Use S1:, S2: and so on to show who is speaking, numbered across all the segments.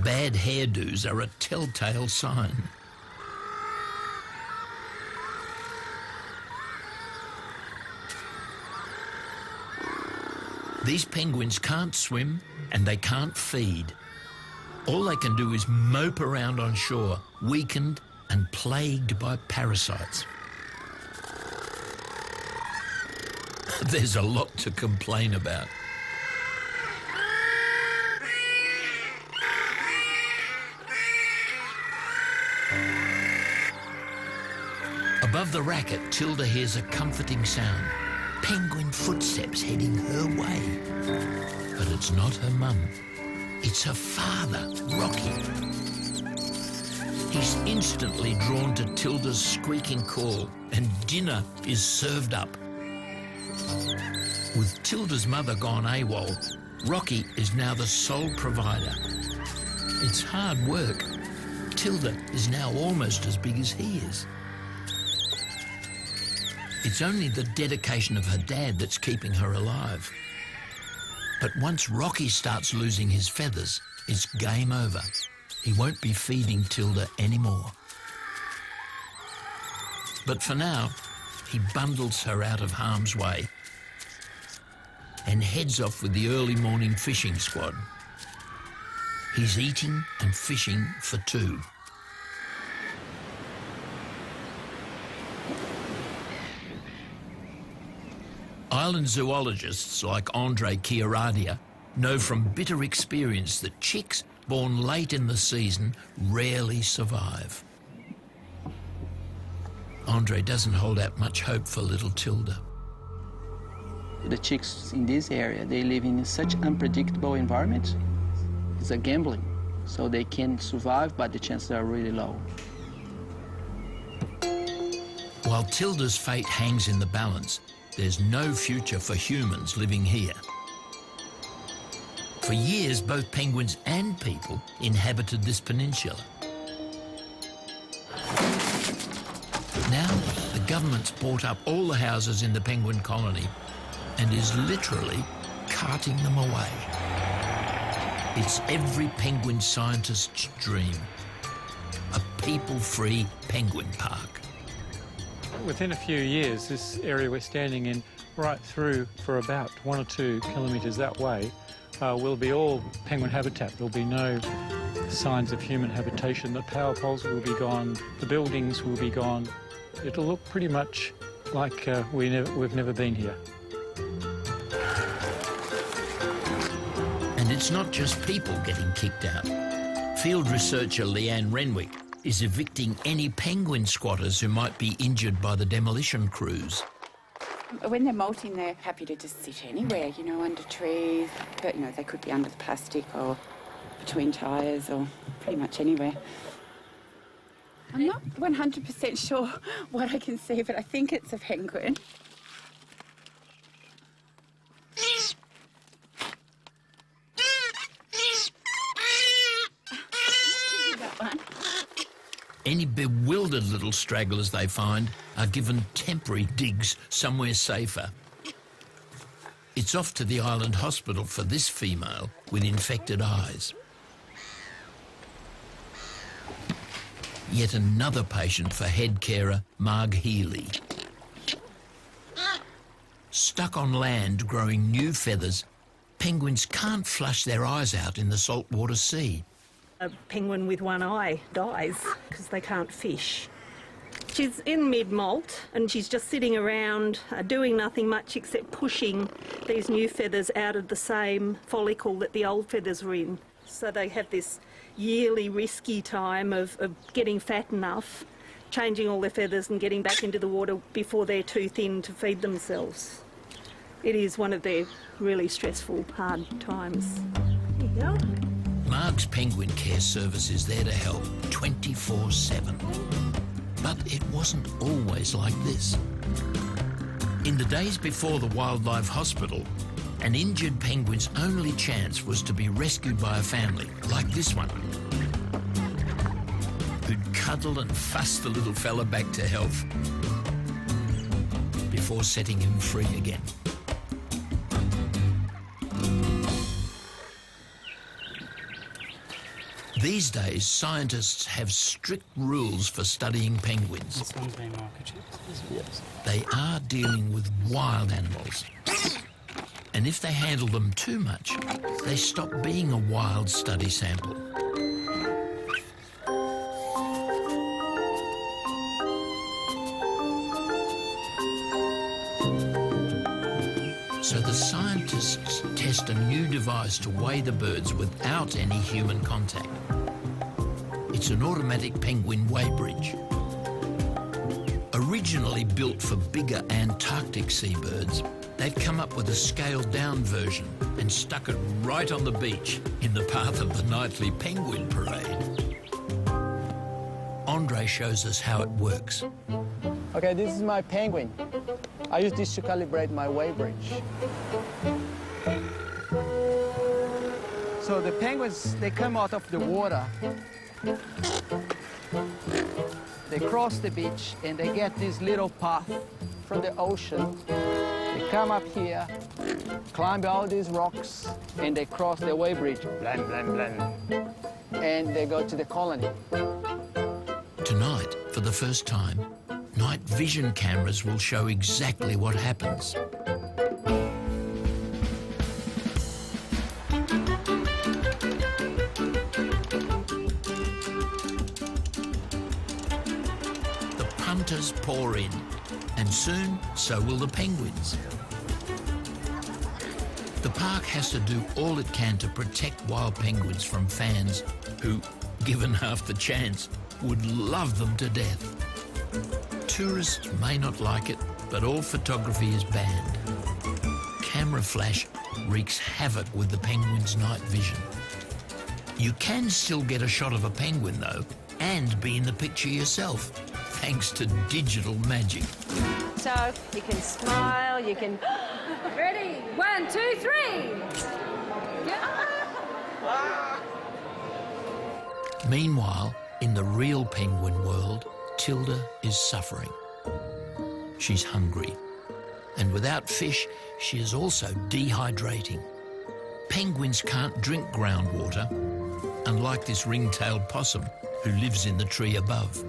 S1: Bad hairdos are a telltale sign. These penguins can't swim and they can't feed. All they can do is mope around on shore, weakened and plagued by parasites. There's a lot to complain about. Above the racket, Tilda hears a comforting sound. Penguin footsteps heading her way. But it's not her mum. It's her father, Rocky. He's instantly drawn to Tilda's squeaking call, and dinner is served up. With Tilda's mother gone AWOL, Rocky is now the sole provider. It's hard work. Tilda is now almost as big as he is. It's only the dedication of her dad that's keeping her alive. But once Rocky starts losing his feathers, it's game over. He won't be feeding Tilda anymore. But for now, he bundles her out of harm's way and heads off with the early morning fishing squad. He's eating and fishing for two. Island zoologists like Andre Chiaradia know from bitter experience that chicks born late in the season rarely survive. Andre doesn't hold out much hope for little Tilda.
S2: The chicks in this area, they live in such unpredictable environment. It's a gambling, so they can survive, but the chances are really low.
S1: While Tilda's fate hangs in the balance, there's no future for humans living here. For years, both penguins and people inhabited this peninsula. Now, the government's bought up all the houses in the penguin colony and is literally carting them away. It's every penguin scientist's dream, a people-free penguin park.
S3: Within a few years, this area we're standing in, right through for about 1 or 2 kilometres that way, will be all penguin habitat. There'll be no signs of human habitation. The power poles will be gone, the buildings will be gone. It'll look pretty much like we've never been here.
S1: And it's not just people getting kicked out. Field researcher Leanne Renwick is evicting any penguin squatters who might be injured by the demolition crews.
S4: When they're molting, they're happy to just sit anywhere, you know, under trees. But, you know, they could be under the plastic or between tyres or pretty much anywhere. I'm not 100% sure what I can see, but I think it's a penguin.
S1: Any bewildered little stragglers they find are given temporary digs somewhere safer. It's off to the island hospital for this female with infected eyes. Yet another patient for head carer Marg Healy. Stuck on land growing new feathers, penguins can't flush their eyes out in the saltwater sea.
S5: A penguin with one eye dies because they can't fish. She's in mid-molt and she's just sitting around doing nothing much except pushing these new feathers out of the same follicle that the old feathers were in. So they have this yearly risky time of getting fat enough, changing all their feathers and getting back into the water before they're too thin to feed themselves. It is one of their really stressful, hard times. There you go.
S1: Marg's Penguin Care Service is there to help 24/7. But it wasn't always like this. In the days before the wildlife hospital, an injured penguin's only chance was to be rescued by a family, like this one, who'd cuddle and fuss the little fella back to health before setting him free again. These days, scientists have strict rules for studying penguins.
S6: This one's been microchipped.
S2: Yes.
S1: They are dealing with wild animals. And if they handle them too much, they stop being a wild study sample. So the scientists test a new device to weigh the birds without any human contact. It's an automatic penguin weighbridge. Originally built for bigger Antarctic seabirds, they've come up with a scaled-down version and stuck it right on the beach in the path of the nightly penguin parade. Andre shows us how it works.
S2: Okay, this is my penguin. I use this to calibrate my weighbridge. So the penguins, they come out of the water. They cross the beach and they get this little path from the ocean. They come up here, climb all these rocks, and they cross the weighbridge. Blam, blam, blam. And they go to the colony.
S1: Tonight, for the first time, night vision cameras will show exactly what happens. The punters pour in, and soon so will the penguins. The park has to do all it can to protect wild penguins from fans who, given half the chance, would love them to death. Tourists may not like it, but all photography is banned. Camera flash wreaks havoc with the penguin's night vision. You can still get a shot of a penguin, though, and be in the picture yourself, thanks to digital magic.
S7: So you can smile, you can... Ready? 1, 2, 3!
S1: Meanwhile, in the real penguin world, Tilda is suffering. She's hungry, and without fish, she is also dehydrating. Penguins can't drink groundwater, unlike this ring-tailed possum who lives in the tree above.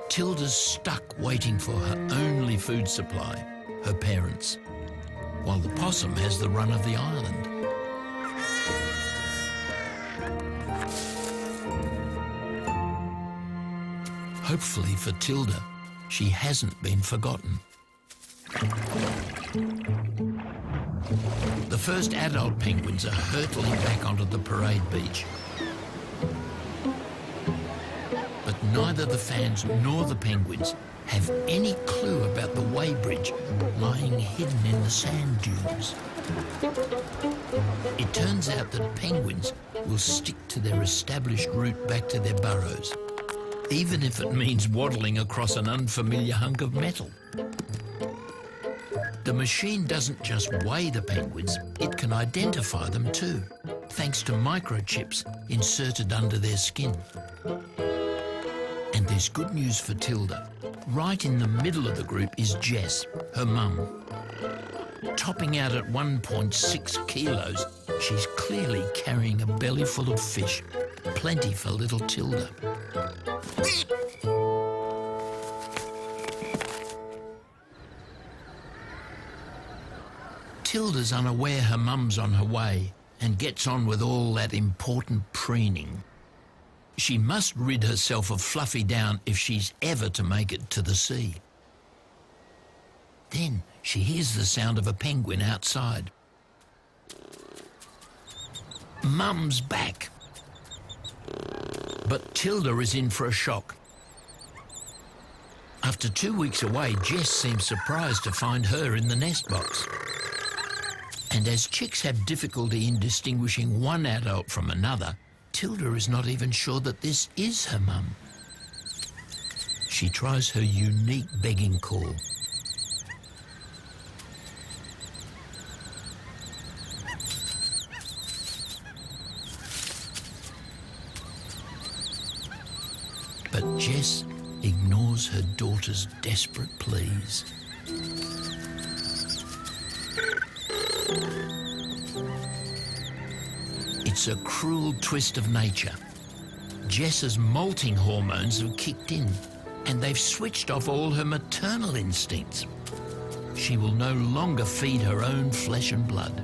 S1: Tilda's stuck waiting for her only food supply, her parents, while the possum has the run of the island. Hopefully for Tilda, she hasn't been forgotten. The first adult penguins are hurtling back onto the parade beach. But neither the fans nor the penguins have any clue about the weighbridge lying hidden in the sand dunes. It turns out that penguins will stick to their established route back to their burrows, even if it means waddling across an unfamiliar hunk of metal. The machine doesn't just weigh the penguins, it can identify them too, thanks to microchips inserted under their skin. And there's good news for Tilda. Right in the middle of the group is Jess, her mum. Topping out at 1.6 kilos, she's clearly carrying a belly full of fish, plenty for little Tilda. Tilda's unaware her mum's on her way and gets on with all that important preening. She must rid herself of Fluffy down if she's ever to make it to the sea. Then she hears the sound of a penguin outside. Mum's back. But Tilda is in for a shock. After 2 weeks away, Jess seems surprised to find her in the nest box. And as chicks have difficulty in distinguishing one adult from another, Tilda is not even sure that this is her mum. She tries her unique begging call. But Jess ignores her daughter's desperate pleas. It's It's a cruel twist of nature. Jess's molting hormones have kicked in and they've switched off all her maternal instincts. She will no longer feed her own flesh and blood.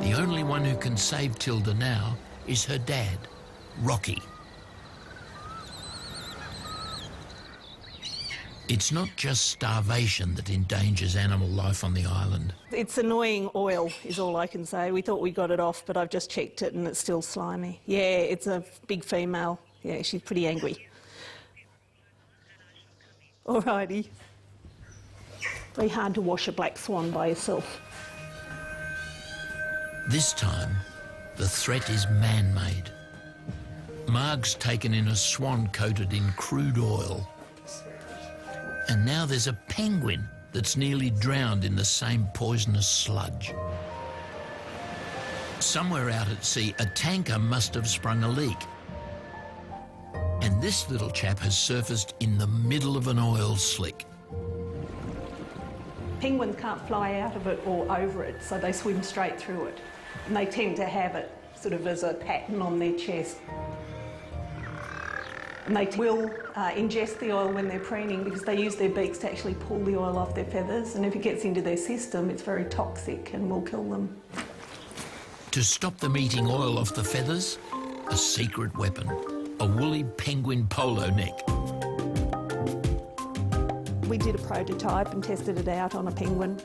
S1: The only one who can save Tilda now is her dad, Rocky. It's not just starvation that endangers animal life on the island.
S5: It's annoying oil, is all I can say. We thought we got it off, but I've just checked it and it's still slimy. Yeah, it's a big female. Yeah, she's pretty angry. Alrighty. Very hard to wash a black swan by yourself.
S1: This time, the threat is man-made. Marg's taken in a swan coated in crude oil. And now there's a penguin that's nearly drowned in the same poisonous sludge. Somewhere out at sea, a tanker must have sprung a leak. And this little chap has surfaced in the middle of an oil slick.
S5: Penguins can't fly out of it or over it, so they swim straight through it. And they tend to have it sort of as a pattern on their chest. And they will ingest the oil when they're preening because they use their beaks to actually pull the oil off their feathers, and if it gets into their system, it's very toxic and will kill them.
S1: To stop them eating oil off the feathers, a secret weapon, a woolly penguin polo neck.
S5: We did a prototype and tested it out on a penguin.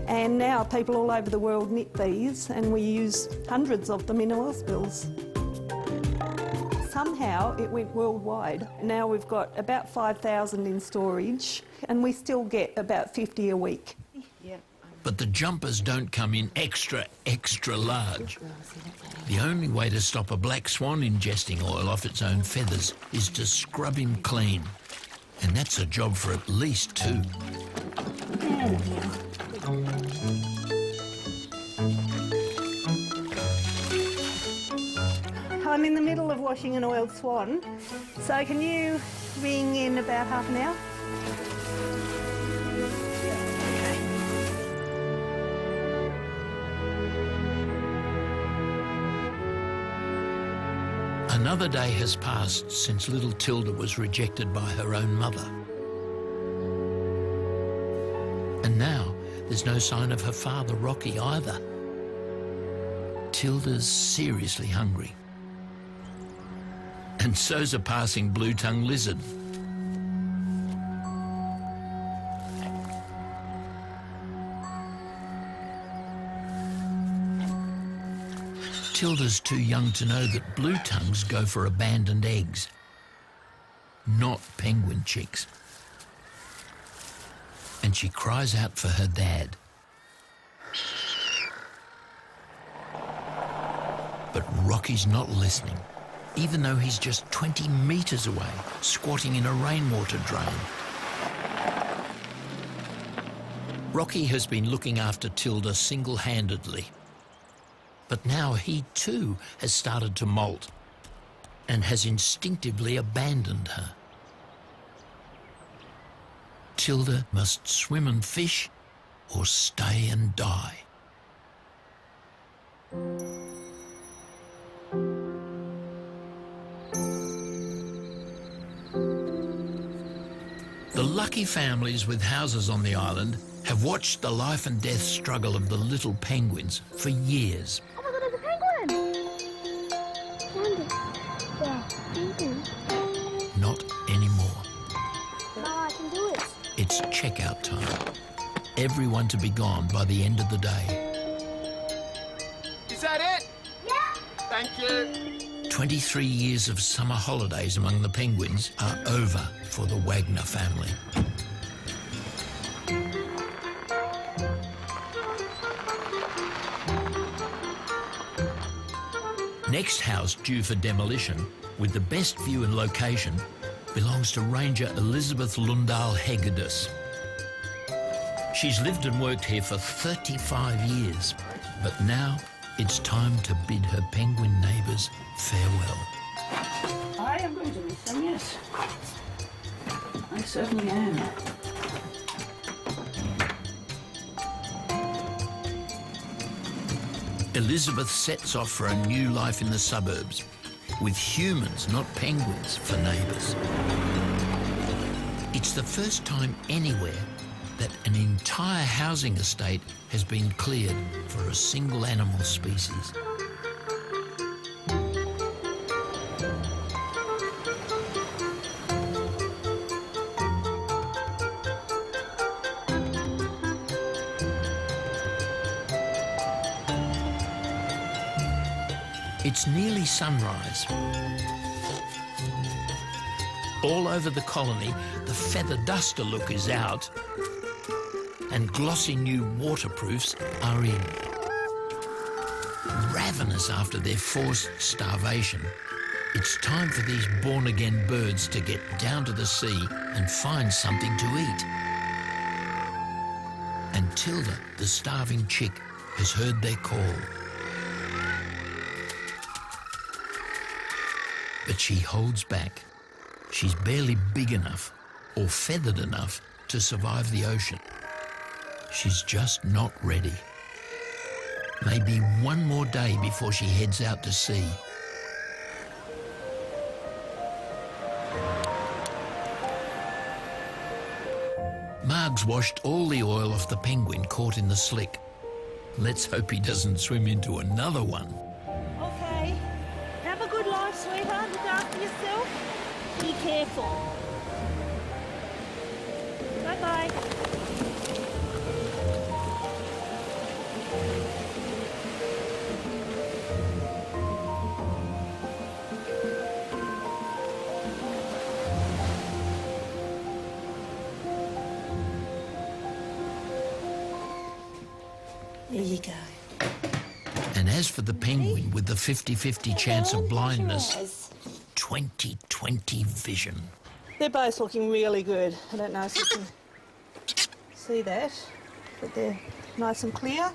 S5: And now people all over the world knit these, and we use hundreds of them in oil spills. Somehow it went worldwide. Now we've got about 5,000 in storage, and we still get about 50 a week.
S1: But the jumpers don't come in extra, extra large. The only way to stop a black swan ingesting oil off its own feathers is to scrub him clean. And that's a job for at least 2.
S5: I'm in the middle of washing an oiled swan, so can you ring in about half an hour?
S1: Another day has passed since little Tilda was rejected by her own mother. And now there's no sign of her father, Rocky, either. Tilda's seriously hungry. And so's a passing blue-tongued lizard. Tilda's too young to know that blue tongues go for abandoned eggs, not penguin chicks. And she cries out for her dad. But Rocky's not listening, even though he's just 20 metres away, squatting in a rainwater drain. Rocky has been looking after Tilda single-handedly. But now he too has started to molt and has instinctively abandoned her. Tilda must swim and fish or stay and die. The lucky families with houses on the island have watched the life and death struggle of the little penguins for years.
S6: Oh my God, there's a penguin! Yeah, penguin.
S1: Not anymore.
S6: No, I can do it.
S1: It's checkout time. Everyone to be gone by the end of the day.
S8: Is that it?
S6: Yeah.
S8: Thank you.
S1: 23 years of summer holidays among the penguins are over for the Wagner family. Next house due for demolition, with the best view and location, belongs to Ranger Elizabeth Lundahl Hegedus. She's lived and worked here for 35 years, but now it's time to bid her penguin neighbours farewell.
S5: I am going to miss them, yes. I certainly am.
S1: Elizabeth sets off for a new life in the suburbs, with humans, not penguins, for neighbours. It's the first time anywhere that an entire housing estate has been cleared for a single animal species. It's nearly sunrise. All over the colony, the feather duster look is out and glossy new waterproofs are in. Ravenous after their forced starvation, it's time for these born-again birds to get down to the sea and find something to eat. And Tilda, the starving chick, has heard their call. But she holds back. She's barely big enough or feathered enough to survive the ocean. She's just not ready. Maybe one more day before she heads out to sea. Marg's washed all the oil off the penguin caught in the slick. Let's hope he doesn't swim into another one.
S5: Okay. Have a good life, sweetheart. Look after yourself. Be careful. Bye-bye. There you go.
S1: And as for the penguin with the 50-50 chance of blindness, 20/20 vision.
S5: They're both looking really good. I don't know if you can see that, but they're nice and clear.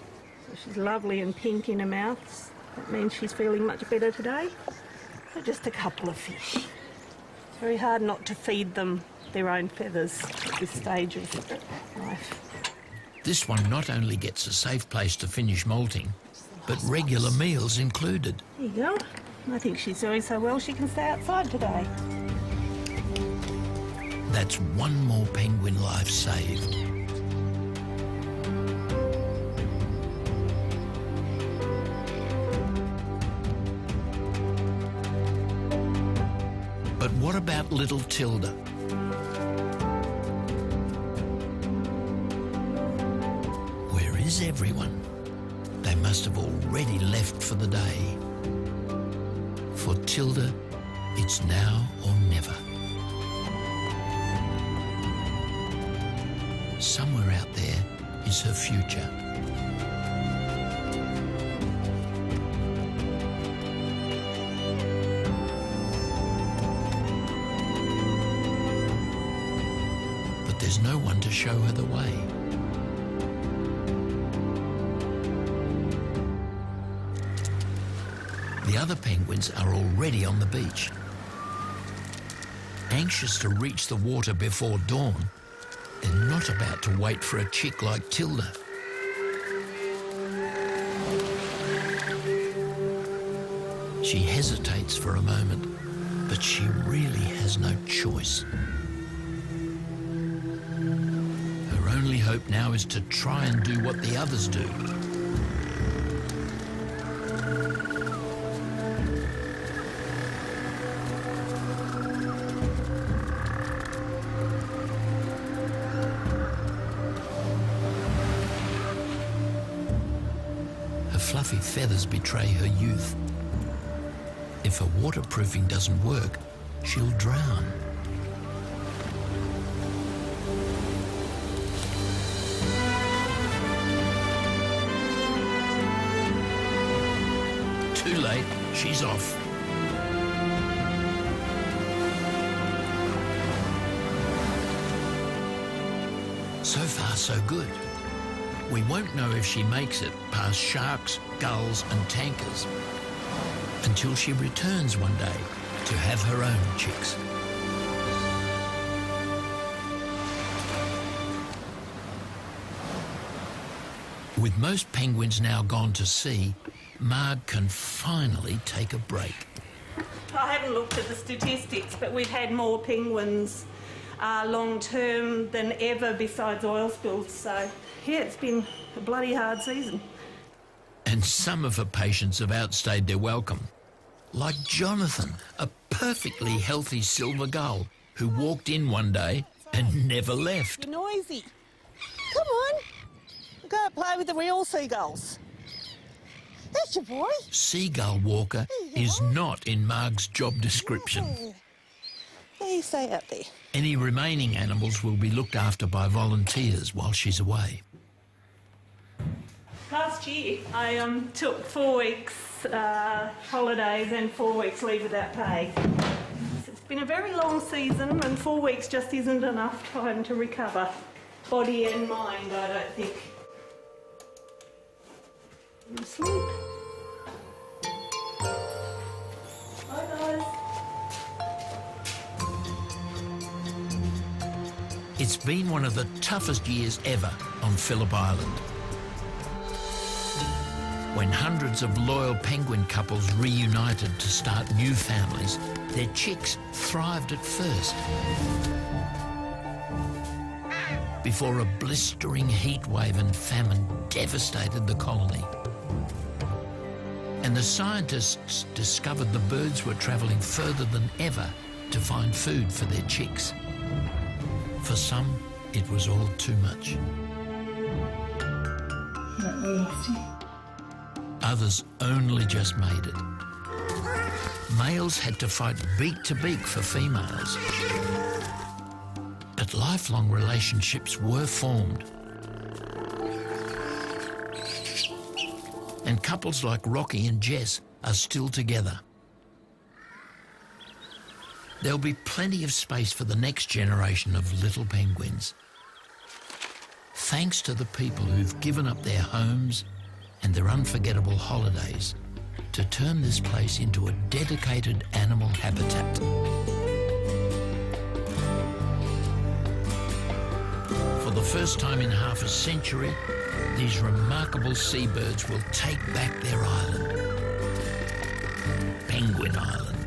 S5: So she's lovely and pink in her mouth. That means she's feeling much better today. So just a couple of fish. It's very hard not to feed them their own feathers at this stage of life.
S1: This one not only gets a safe place to finish molting, but regular meals included.
S5: There you go. I think she's doing so well she can stay outside today.
S1: That's one more penguin life saved. But what about little Tilda? Where is everyone? They must have already left for the day. For Tilda, it's now or never. Somewhere out there is her future. But there's no one to show her the way. The other penguins are already on the beach. Anxious to reach the water before dawn, they're not about to wait for a chick like Tilda. She hesitates for a moment, but she really has no choice. Her only hope now is to try and do what the others do. Fluffy feathers betray her youth. If her waterproofing doesn't work, she'll drown. Too late, she's off. So far, so good. We won't know if she makes it past sharks, gulls and tankers until she returns one day to have her own chicks. With most penguins now gone to sea, Marg can finally take a break.
S5: I haven't looked at the statistics, but we've had more penguins long term than ever besides oil spills. So, yeah, it's been a bloody hard season.
S1: And some of her patients have outstayed their welcome. Like Jonathan, a perfectly healthy silver gull who walked in one day and never left.
S9: You're noisy. Come on. Go and play with the real seagulls. That's your boy.
S1: Seagull walker is not in Marg's job description.
S9: Yeah, you stay out there.
S1: Any remaining animals will be looked after by volunteers while she's away.
S5: Last year, I took 4 weeks holidays and 4 weeks leave without pay. It's been a very long season, and 4 weeks just isn't enough time to recover, body and mind, I don't think. Sleep. Bye, guys.
S1: It's been one of the toughest years ever on Phillip Island. When hundreds of loyal penguin couples reunited to start new families, their chicks thrived at first. Before a blistering heat wave and famine devastated the colony. And the scientists discovered the birds were travelling further than ever to find food for their chicks. For some, it was all too much. Others only just made it. Males had to fight beak to beak for females. But lifelong relationships were formed. And couples like Rocky and Jess are still together. There'll be plenty of space for the next generation of little penguins. Thanks to the people who've given up their homes and their unforgettable holidays to turn this place into a dedicated animal habitat. For the first time in half a century, these remarkable seabirds will take back their island. Penguin Island.